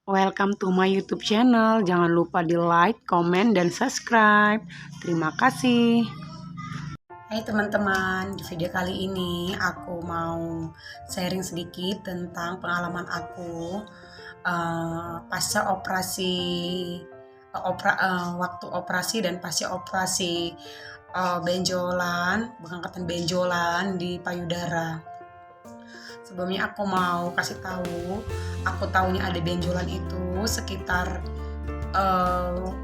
Welcome to my YouTube channel. Jangan lupa di like, komen, dan subscribe. Terima kasih. Hai teman-teman, di video kali ini aku mau sharing sedikit tentang pengalaman aku pasca operasi, waktu operasi dan pasca operasi pengangkatan benjolan di payudara. Sebelumnya aku mau kasih tahu, aku tahunya ada benjolan itu sekitar 6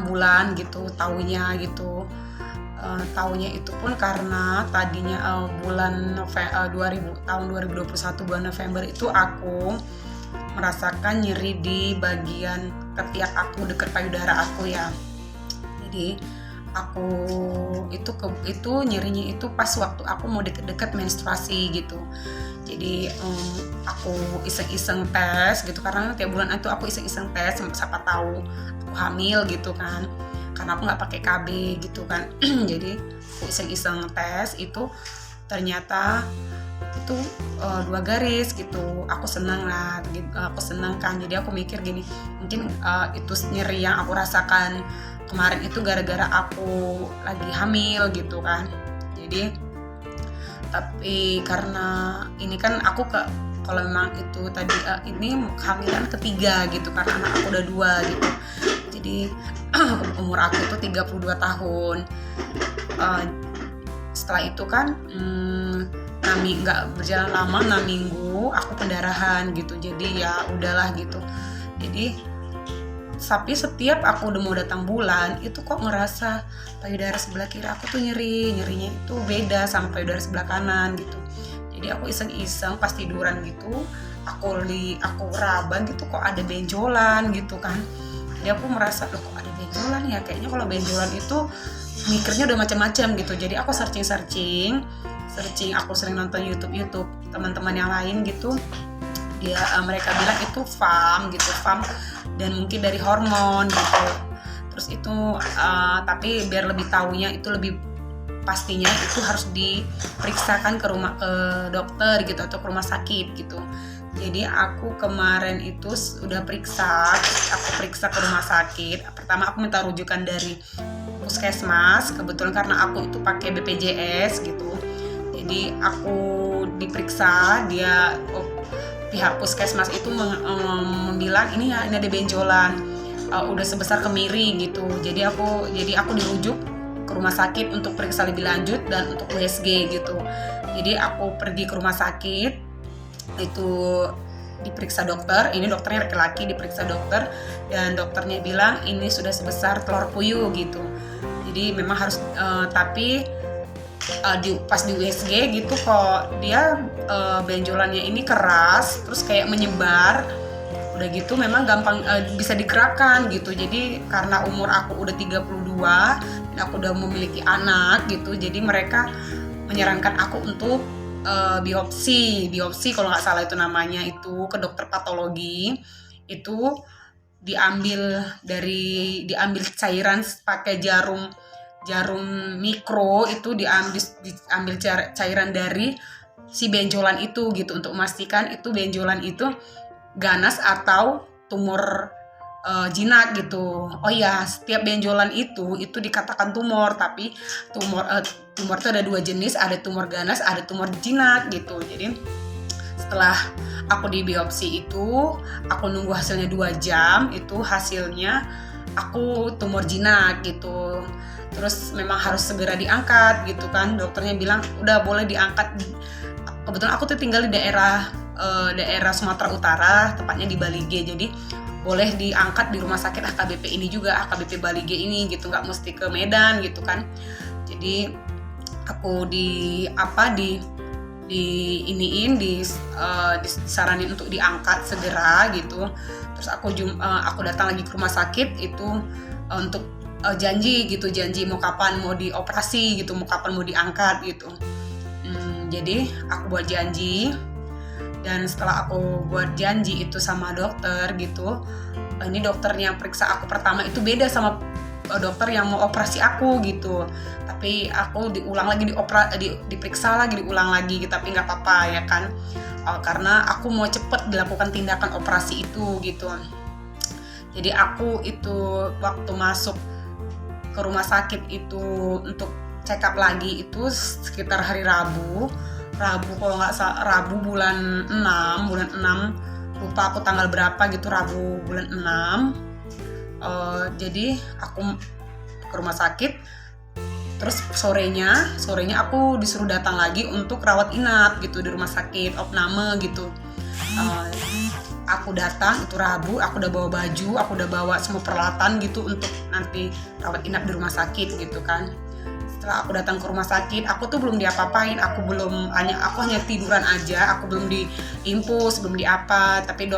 bulan gitu, tahunya gitu. Tahunya itu pun karena tadinya tahun 2021 bulan November itu aku merasakan nyeri di bagian ketiak aku, dekat payudara aku ya. Jadi aku itu nyerinya itu pas waktu aku mau deket-deket menstruasi gitu. Jadi aku iseng-iseng tes gitu, karena tiap bulan itu aku iseng-iseng tes, siapa tahu aku hamil gitu kan, karena aku nggak pakai KB gitu kan. Jadi aku iseng-iseng tes, itu ternyata itu 2 garis gitu. Aku senang kan. Jadi aku mikir gini, mungkin itu nyeri yang aku rasakan kemarin itu gara-gara aku lagi hamil gitu kan. Jadi tapi karena ini kan aku kalau memang itu tadi ini kehamilan ketiga gitu, karena anak aku udah 2 gitu. Jadi umur aku itu 32 tahun. Setelah itu kan nggak berjalan lama, 6 minggu aku pendarahan gitu. Jadi ya udahlah gitu. Jadi tapi setiap aku udah mau datang bulan itu kok ngerasa payudara sebelah kiri aku tuh nyerinya itu beda sama payudara sebelah kanan gitu. Jadi aku iseng-iseng pas tiduran gitu, aku raba gitu, kok ada benjolan gitu kan. Jadi aku merasa, loh kok ada benjolan ya, kayaknya kalau benjolan itu mikirnya udah macam-macam gitu. Jadi aku searching, aku sering nonton YouTube teman-teman yang lain gitu. Mereka bilang itu FAM dan mungkin dari hormon gitu. Terus itu tapi biar lebih taunya itu lebih pastinya itu harus diperiksakan ke dokter gitu, atau ke rumah sakit gitu. Jadi aku kemarin itu udah aku periksa ke rumah sakit. Pertama aku minta rujukan dari puskesmas, kebetulan karena aku itu pakai BPJS gitu. Jadi aku diperiksa, pihak puskesmas itu bilang ini ada benjolan, udah sebesar kemiri gitu. Jadi aku dirujuk ke rumah sakit untuk periksa lebih lanjut dan untuk USG gitu. Jadi aku pergi ke rumah sakit, itu diperiksa dokter. Ini dokternya laki-laki, diperiksa dokter, dan dokternya bilang ini sudah sebesar telur puyuh gitu. Jadi memang harus tapi pas di USG gitu kok dia benjolannya ini keras, terus kayak menyebar. Udah gitu memang gampang bisa digerakkan gitu. Jadi karena umur aku udah 32 dan aku udah memiliki anak gitu, jadi mereka menyarankan aku untuk biopsi kalau nggak salah itu namanya, itu ke dokter patologi. Itu diambil cairan pakai jarum mikro, itu diambil cairan dari si benjolan itu gitu, untuk memastikan itu benjolan itu ganas atau tumor jinak gitu. Oh ya, setiap benjolan itu dikatakan tumor, tapi tumor itu ada 2 jenis, ada tumor ganas, ada tumor jinak gitu. Jadi setelah aku di biopsi itu, aku nunggu hasilnya 2 jam, itu hasilnya aku tumor jinak gitu. Terus memang harus segera diangkat gitu kan. Dokternya bilang udah boleh diangkat. Kebetulan aku tuh tinggal di daerah Sumatera Utara, tepatnya di Balige. Jadi boleh diangkat di rumah sakit AKBP ini juga, AKBP Balige ini gitu, nggak mesti ke Medan gitu kan. Jadi aku disaranin untuk diangkat segera gitu. Terus aku datang lagi ke rumah sakit itu untuk janji mau kapan mau dioperasi gitu, mau kapan mau diangkat gitu. Jadi aku buat janji, dan setelah aku buat janji itu sama dokter gitu, ini dokternya yang periksa aku pertama itu beda sama dokter yang mau operasi aku gitu. Tapi aku diulang lagi diperiksa lagi, diulang lagi gitu, tapi nggak apa-apa ya kan, karena aku mau cepet dilakukan tindakan operasi itu gitu. Jadi aku itu waktu masuk ke rumah sakit itu untuk check up lagi itu sekitar hari Rabu kalau nggak salah, Rabu bulan 6, lupa aku tanggal berapa gitu, Rabu bulan 6. Jadi aku ke rumah sakit, terus sorenya aku disuruh datang lagi untuk rawat inap gitu di rumah sakit opname gitu. Aku datang itu Rabu, aku udah bawa baju, aku udah bawa semua peralatan gitu untuk nanti rawat inap di rumah sakit gitu kan. Setelah aku datang ke rumah sakit, aku tuh belum diapa-apain, aku hanya tiduran aja, aku belum diinfus, belum diapa, tapi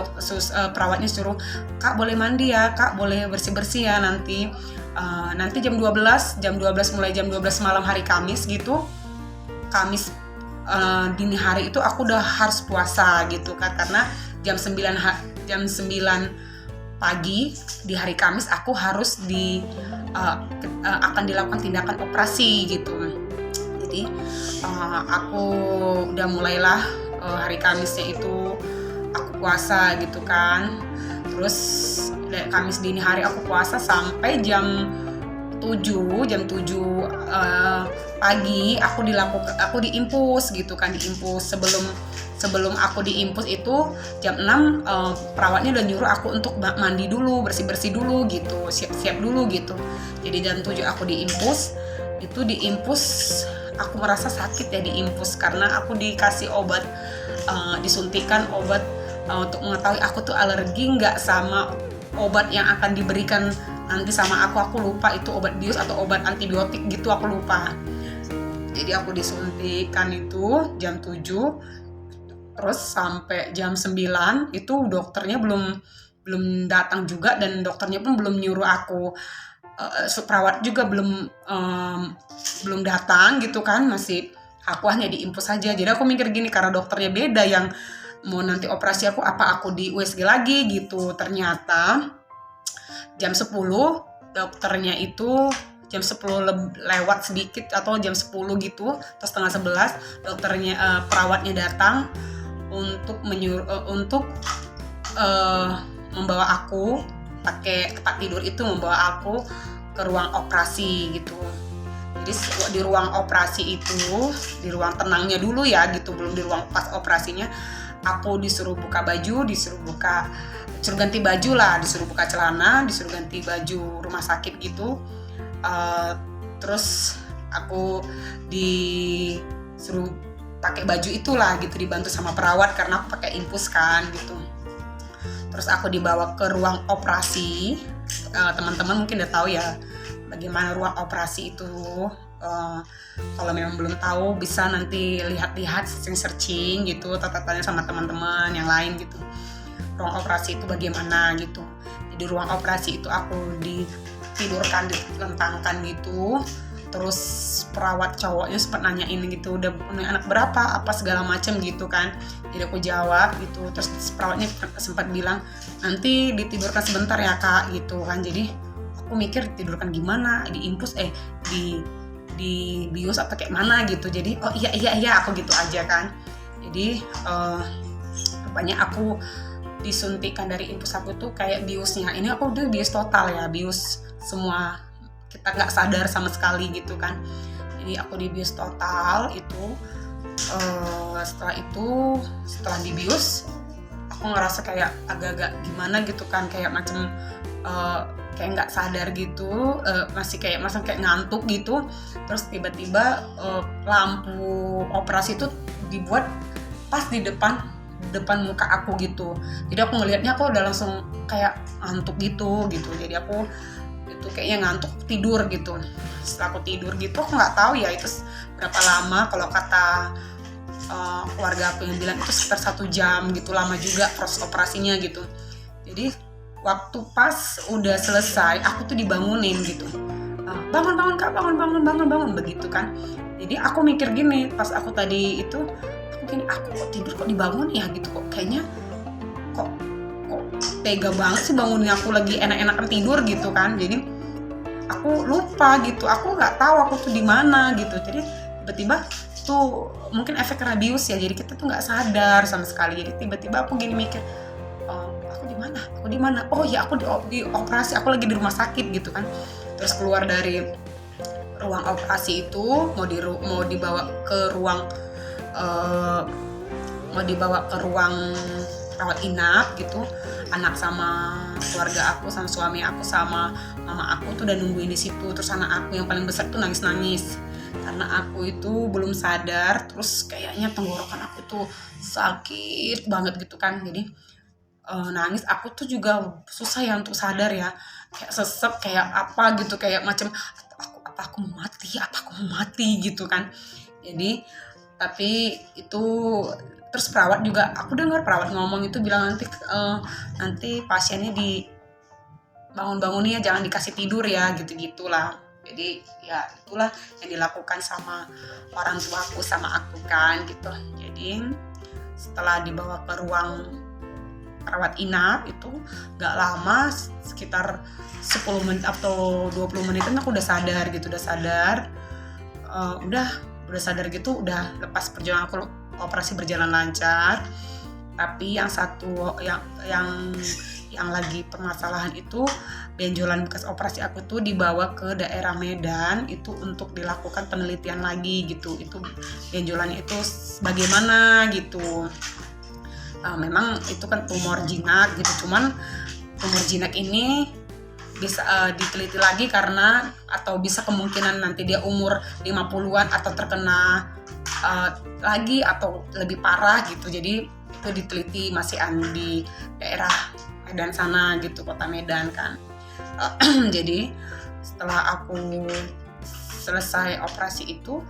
perawatnya suruh, "Kak boleh mandi ya, Kak boleh bersih-bersih ya nanti jam 12 mulai jam 12 malam hari Kamis gitu. Kamis dini hari itu aku udah harus puasa gitu kan, karena jam 9 pagi di hari Kamis aku harus akan dilakukan tindakan operasi gitu. Jadi aku udah mulailah hari Kamisnya itu aku puasa gitu kan. Terus Kamis dini hari aku puasa sampai jam 7 pagi aku diimpus gitu kan, sebelum aku diimpus itu jam 6 perawatnya udah nyuruh aku untuk mandi dulu, bersih-bersih dulu gitu, siap-siap dulu gitu. Jadi jam 7 aku diimpus aku merasa sakit ya diimpus, karena aku dikasih obat, disuntikan obat untuk mengetahui aku tuh alergi nggak sama obat yang akan diberikan nanti sama aku lupa itu obat bius atau obat antibiotik gitu, aku lupa. Jadi aku disuntikan itu jam 7, terus sampai jam 9 itu dokternya belum datang juga, dan dokternya pun belum nyuruh aku, perawat juga belum datang gitu kan, masih aku hanya diimpus saja. Jadi aku mikir gini, karena dokternya beda yang mau nanti operasi aku, apa aku di USG lagi gitu. Ternyata jam 10 dokternya itu jam 10 lewat sedikit atau jam 10 gitu atau setengah 11 dokternya perawatnya datang untuk membawa aku pakai tempat tidur itu, membawa aku ke ruang operasi gitu. Jadi di ruang operasi itu, di ruang tenangnya dulu ya gitu, belum di ruang pas operasinya, aku disuruh buka baju, disuruh ganti baju lah, disuruh buka celana, disuruh ganti baju rumah sakit gitu. Terus aku disuruh pakai baju itulah gitu, dibantu sama perawat karena aku pakai infus kan gitu. Terus aku dibawa ke ruang operasi. Teman-teman mungkin udah tahu ya bagaimana ruang operasi itu. Kalau memang belum tahu bisa nanti lihat-lihat searching gitu, tanya sama teman-teman yang lain gitu. Ruang operasi itu bagaimana gitu. Jadi ruang operasi itu aku ditidurkan, dilentangkan gitu. Terus perawat cowoknya sempat nanyain gitu, udah punya anak berapa, apa segala macam gitu kan. Jadi aku jawab gitu. Terus perawatnya sempat bilang, nanti ditidurkan sebentar ya kak gitu kan. Jadi aku mikir tidurkan gimana, diimpus di bius atau kayak mana gitu. Jadi oh iya aku gitu aja kan. Jadi rupanya aku disuntikan dari infus aku tuh kayak biusnya. Ini aku udah bius total ya, bius semua, kita nggak sadar sama sekali gitu kan. Jadi aku dibius total itu. Setelah dibius aku ngerasa kayak agak-agak gimana gitu kan, kayak macam kayak nggak sadar gitu, masih kayak ngantuk gitu. Terus tiba-tiba lampu operasi itu dibuat pas di depan muka aku gitu. Jadi aku ngelihatnya aku udah langsung kayak ngantuk gitu. Jadi aku itu kayaknya ngantuk, tidur gitu. Setelah aku tidur gitu, aku nggak tahu ya itu berapa lama. Kalau kata keluarga aku yang bilang itu sekitar 1 jam gitu, lama juga proses operasinya gitu. Jadi waktu pas udah selesai, aku tuh dibangunin gitu. Bangun kak, bangun begitu kan. Jadi aku mikir gini, pas aku tadi itu mungkin aku kok tidur kok dibangun ya gitu, kok kayaknya kok tega banget sih bangunin aku lagi enak-enakan tidur gitu kan. Jadi aku lupa gitu, aku nggak tahu aku tuh di mana gitu. Jadi tiba-tiba tuh mungkin efek radius ya, jadi kita tuh nggak sadar sama sekali. Jadi tiba-tiba aku gini mikir, aku di mana, oh ya aku di operasi, aku lagi di rumah sakit gitu kan. Terus keluar dari ruang operasi itu mau dibawa ke ruang eh, rawat inap gitu. Anak sama keluarga aku, sama suami aku, sama mama aku tuh udah nungguin di situ. Terus anak aku yang paling besar tuh nangis-nangis karena aku itu belum sadar. Terus kayaknya tenggorokan aku tuh sakit banget gitu kan. Jadi nangis. Aku tuh juga susah ya untuk sadar ya, kayak sesek kayak apa gitu, kayak macam aku mau mati gitu kan. Jadi tapi itu terus perawat juga, aku dengar perawat ngomong itu bilang nanti pasiennya dibangun-bangunin ya, jangan dikasih tidur ya, gitu-gitulah. Jadi ya itulah yang dilakukan sama orang tuaku sama aku kan gitu. Jadi setelah dibawa ke ruang rawat inap itu gak lama, sekitar 10 menit atau 20 menitan aku udah sadar gitu, udah sadar gitu, udah lepas perjalanan aku, operasi berjalan lancar. Tapi yang satu yang lagi permasalahan itu benjolan bekas operasi aku tuh dibawa ke daerah Medan itu untuk dilakukan penelitian lagi gitu. Itu benjolannya itu bagaimana gitu. Memang itu kan tumor jinak gitu, cuman tumor jinak ini bisa diteliti lagi karena atau bisa kemungkinan nanti dia umur 50-an atau terkena lagi atau lebih parah gitu. Jadi itu diteliti masih di daerah Medan sana gitu, kota Medan kan. Jadi setelah aku selesai operasi itu,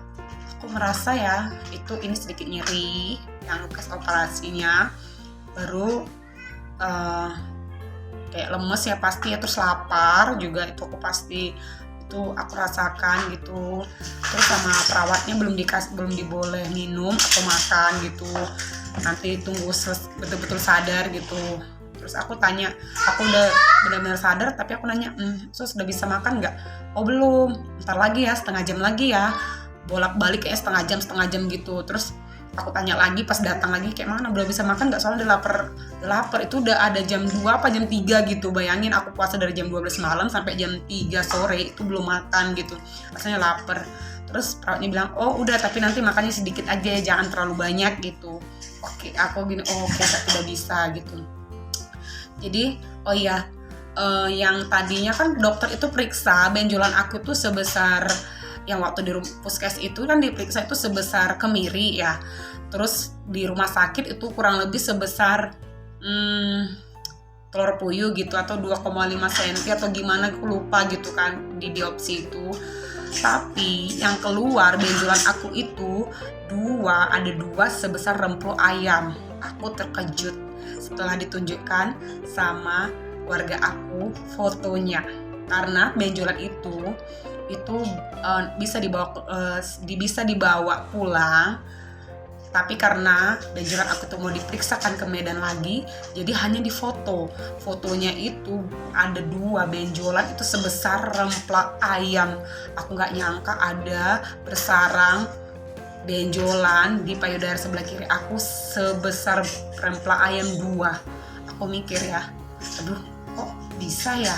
aku merasa ya itu ini sedikit nyeri yang bekas operasinya, baru kayak lemes ya pasti ya, terus lapar juga itu aku pasti, itu aku rasakan gitu. Terus sama perawatnya belum diboleh minum atau makan gitu, nanti tunggu betul-betul sadar gitu. Terus aku tanya, aku udah benar-benar sadar tapi aku nanya, sudah bisa makan nggak? Oh belum, ntar lagi ya, setengah jam lagi ya, bolak-balik kayak setengah jam gitu. Terus aku tanya lagi pas datang lagi, kayak mana belum bisa makan nggak, soalnya udah lapar. Itu udah ada jam 2 apa jam 3 gitu. Bayangin aku puasa dari jam 12 malam sampai jam 3 sore itu belum makan gitu, rasanya lapar. Terus perawatnya bilang, oh udah tapi nanti makannya sedikit aja ya, jangan terlalu banyak gitu. Oke, aku gini, oke, udah bisa gitu. Jadi oh iya, yang tadinya kan dokter itu periksa benjolan aku tuh sebesar, yang waktu di puskes itu kan diperiksa itu sebesar kemiri ya. Terus di rumah sakit itu kurang lebih sebesar telur puyuh gitu, atau 2,5 cm atau gimana, aku lupa gitu kan di biopsi itu. Tapi yang keluar benjolan aku itu ada dua sebesar remplo ayam. Aku terkejut setelah ditunjukkan sama warga aku fotonya, karena benjolan itu bisa dibawa pulang, tapi karena benjolan aku tuh mau diperiksakan ke Medan lagi, jadi hanya di fotonya itu ada 2 benjolan itu sebesar remplak ayam. Aku nggak nyangka ada bersarang benjolan di payudara sebelah kiri aku sebesar remplak ayam 2. Aku mikir ya, aduh kok bisa ya,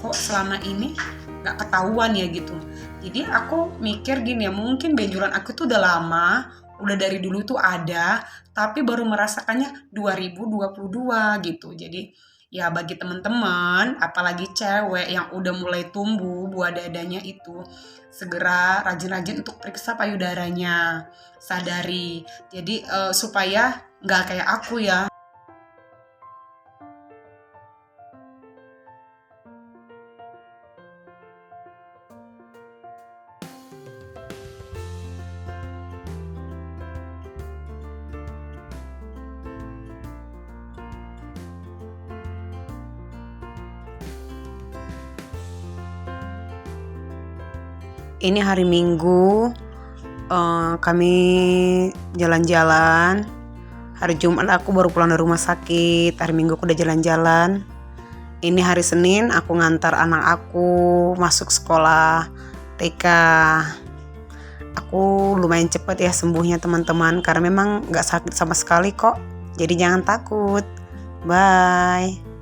kok selama ini nggak ketahuan ya gitu. Jadi aku mikir gini ya, mungkin benjolan aku tuh udah lama, udah dari dulu tuh ada, tapi baru merasakannya 2022 gitu. Jadi ya bagi teman-teman, apalagi cewek yang udah mulai tumbuh buah dadanya itu, segera rajin-rajin untuk periksa payudaranya, sadari. Jadi supaya nggak kayak aku ya. Ini hari Minggu, kami jalan-jalan. Hari Jumat aku baru pulang dari rumah sakit, hari Minggu aku udah jalan-jalan. Ini hari Senin aku ngantar anak aku masuk sekolah TK. Aku lumayan cepet ya sembuhnya teman-teman, karena memang gak sakit sama sekali kok. Jadi jangan takut. Bye.